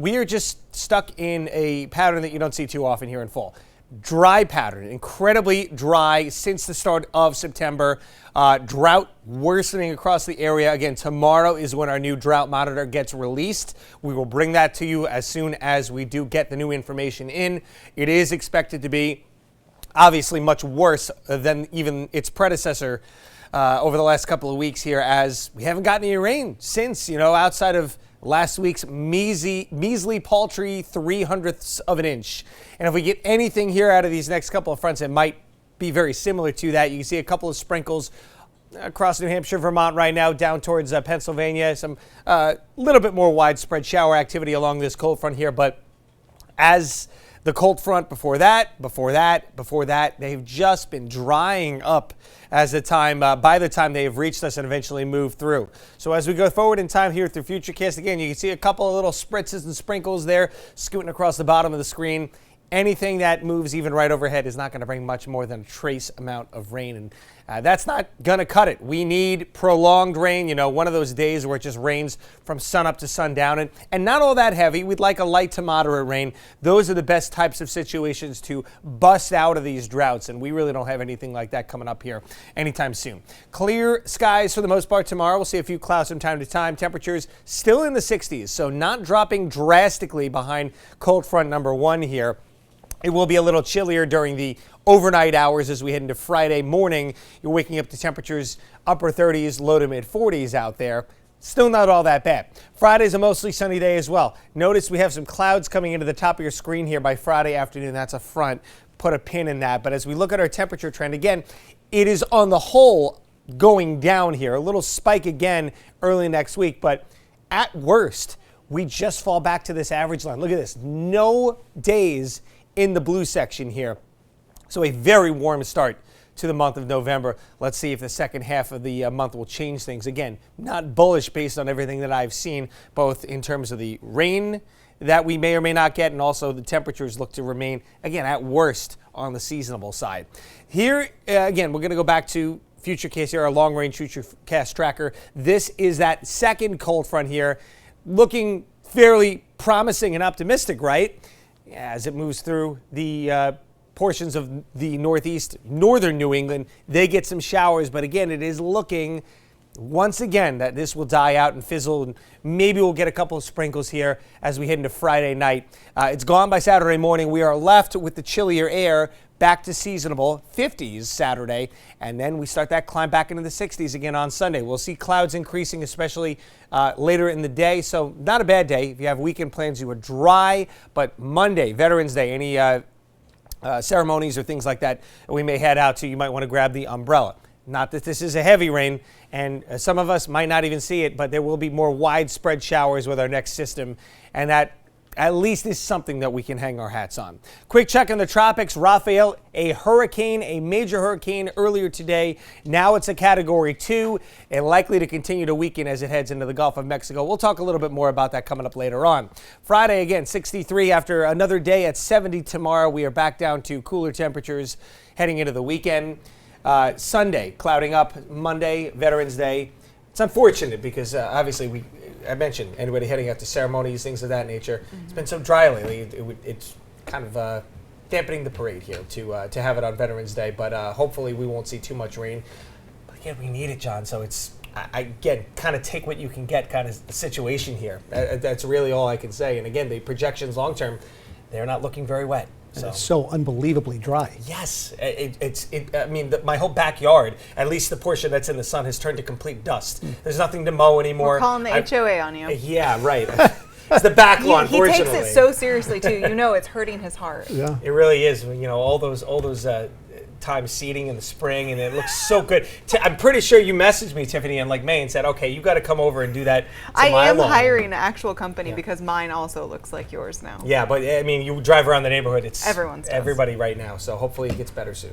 We are just stuck in a pattern that you don't see too often here in fall. Dry pattern, incredibly dry since the start of September. Drought worsening across the area. Again, tomorrow is when our new drought monitor gets released. We will bring that to you as soon as we do get the new information in. It is expected to be obviously much worse than even its predecessor over the last couple of weeks here, as we haven't gotten any rain since, outside of last week's measly paltry 0.03 of an inch. And if we get anything here out of these next couple of fronts, it might be very similar to that. You can see a couple of sprinkles across New Hampshire, Vermont right now, down towards Pennsylvania. Some little bit more widespread shower activity along this cold front here. But as the cold front before that, they've just been drying up as by the time they have reached us and eventually moved through. So as we go forward in time here through Futurecast, again, you can see a couple of little spritzes and sprinkles there scooting across the bottom of the screen. Anything that moves even right overhead is not going to bring much more than a trace amount of rain, and that's not going to cut it. We need prolonged rain, one of those days where it just rains from sun up to sundown, and not all that heavy. We'd like a light to moderate rain. Those are the best types of situations to bust out of these droughts, and we really don't have anything like that coming up here anytime soon. Clear skies for the most part tomorrow. We'll see a few clouds from time to time. Temperatures still in the 60s, so not dropping drastically behind cold front number 1 here. It will be a little chillier during the overnight hours as we head into Friday morning. You're waking up to temperatures upper 30s, low to mid 40s out there. Still not all that bad. Friday's a mostly sunny day as well. Notice we have some clouds coming into the top of your screen here by Friday afternoon. That's a front. Put a pin in that. But as we look at our temperature trend, again, it is on the whole going down here. A little spike again early next week. But at worst, we just fall back to this average line. Look at this. No days in the blue section here. So a very warm start to the month of November. Let's see if the second half of the month will change things. Again, not bullish based on everything that I've seen, both in terms of the rain that we may or may not get, and also the temperatures look to remain, again, at worst on the seasonable side. Here, again, we're going to go back to Futurecast here, our long-range Futurecast tracker. This is that second cold front here, looking fairly promising and optimistic, right? As it moves through the portions of the northeast, northern New England, they get some showers. But again, it is looking once again that this will die out and fizzle, and maybe we'll get a couple of sprinkles here as we head into Friday night. It's gone by Saturday morning. We are left with the chillier air, back to seasonable 50s Saturday, and then we start that climb back into the 60s again on Sunday. We'll see clouds increasing, especially later in the day, so not a bad day. If you have weekend plans, you are dry, but Monday, Veterans Day, any ceremonies or things like that we may head out to, you might want to grab the umbrella. Not that this is a heavy rain, and some of us might not even see it, but there will be more widespread showers with our next system, and that at least is something that we can hang our hats on. Quick check on the tropics. Rafael, a major hurricane earlier today. Now it's a Category 2 and likely to continue to weaken as it heads into the Gulf of Mexico. We'll talk a little bit more about that coming up later on. Friday, again, 63 after another day at 70 tomorrow. We are back down to cooler temperatures heading into the weekend. Sunday, clouding up. Monday, Veterans Day. It's unfortunate because obviously I mentioned anybody heading out to ceremonies, things of that nature. Mm-hmm. It's been so dry lately. It's kind of dampening the parade here to have it on Veterans Day. But hopefully we won't see too much rain. But again, we need it, John. So it's again kind of take what you can get kind of situation here. That's really all I can say. And again, the projections long term, they're not looking very wet. And it's so unbelievably dry. Yes, my whole backyard, at least the portion that's in the sun, has turned to complete dust. There's nothing to mow anymore. We're calling the HOA on you. Yeah, right. It's the back lawn, he takes it so seriously too. It's hurting his heart. Yeah, it really is. All those time seeding in the spring, and it looks so good. I'm pretty sure you messaged me, Tiffany, in May and said, okay, you got to come over and do that to I my am lawn. hiring an actual company because mine also looks like yours now. Yeah, but you drive around the neighborhood, it's everybody right now, so hopefully it gets better soon.